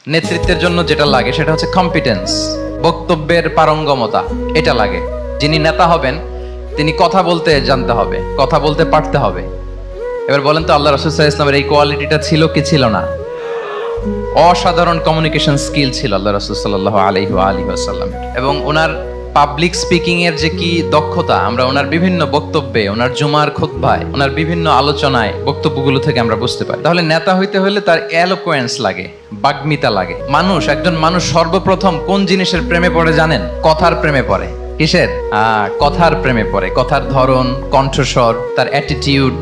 নেতৃত্বের জন্য যেটা লাগে সেটা হচ্ছে কম্পিটেন্স, বক্তব্যের পারঙ্গমতা, এটা লাগে। যিনি নেতা হবেন তিনি কথা বলতে জানতে হবে, কথা বলতে পারতে হবে। এবার বলেন তো, আল্লাহ রাসূল সাল্লাল্লাহু আলাইহি ওয়াসাল্লামের এই কোয়ালিটিটা ছিল কি ছিল না? অসাধারণ কমিউনিকেশন স্কিল ছিল আল্লাহ রাসূল সাল্লাল্লাহু আলাইহি ওয়াসাল্লাম। এবং ওনার পাবলিক স্পিকিং এর যে কি দক্ষতা, আমরা ওনার বিভিন্ন বক্তব্যে, ওনার জুমার খুতবায়, ওনার বিভিন্ন আলোচনায়, বক্তব্যগুলো থেকে আমরা বুঝতে পারি। তাহলে নেতা হইতে হলে তার এলোকোয়েন্স লাগে, বাগ্মিতা লাগে। একজন মানুষ সর্বপ্রথম কোন জিনিসের প্রেমে পড়ে জানেন? কথার প্রেমে পড়ে। কিসের? কথার প্রেমে পড়ে। কথার ধরন, কণ্ঠস্বর, তার অ্যাটিটিউড,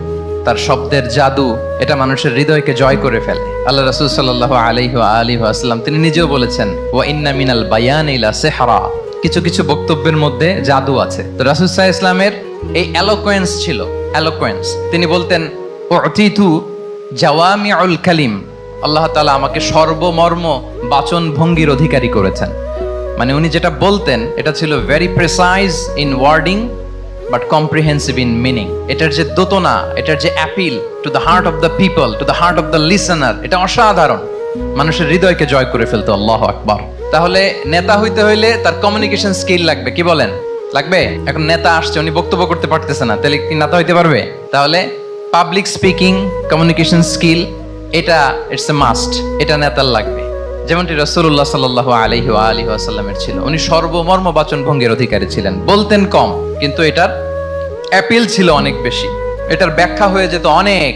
তার শব্দের জাদু, এটা মানুষের হৃদয়কে জয় করে ফেলে। আল্লাহ রাসূল সাল্লাল্লাহু আলাইহি ওয়াসাল্লাম তিনি নিজেও বলেছেন, ওয়া ইন্না মিনাল বায়ানি লা সিহরা, কিছু কিছু বক্তব্যের মধ্যে জাদু আছে। তো রাসূল সাল্লাল্লাহু আলাইহি ওয়াসাল্লামের এই এলোকোয়েন্স ছিল, এলোকোয়েন্স। তিনি বলতেন, উতিতু জাওয়ামিউল কালিম, আল্লাহ তাআলা আমাকে সর্বমর্ম বাচন ভঙ্গির অধিকারী করেছেন। মানে উনি যেটা বলতেন এটা ছিল very precise in wording but comprehensive in meaning. এটার যে দোতনা, এটার যে appeal to the heart of the people, to the heart of the listener, এটা অসাধারণ, মানুষের হৃদয়কে জয় করে ফেলতো। আল্লাহু আকবার। তাহলে নেতা হইতে হইলে তার কমিউনিকেশন স্কিল লাগবে, কি বলেন? লাগবে। এখন নেতা আসছে, উনি বক্তব্য করতে পারতেছে না, তাহলে কি নেতা হইতে পারবে? তাহলে পাবলিক স্পিকিং, কমিউনিকেশন স্কিল, এটা ইটস এ মাস্ট, এটা নেতার লাগবে। যেমনটি রাসূলুল্লাহ সাল্লাল্লাহু আলাইহি ওয়াসাল্লামের ছিল। উনি সর্বমর্ম বাচন ভঙ্গির অধিকারী ছিলেন। বলতেন কম, কিন্তু এটার অ্যাপিল ছিল অনেক বেশি, এটার ব্যাখ্যা হয়ে যেত অনেক।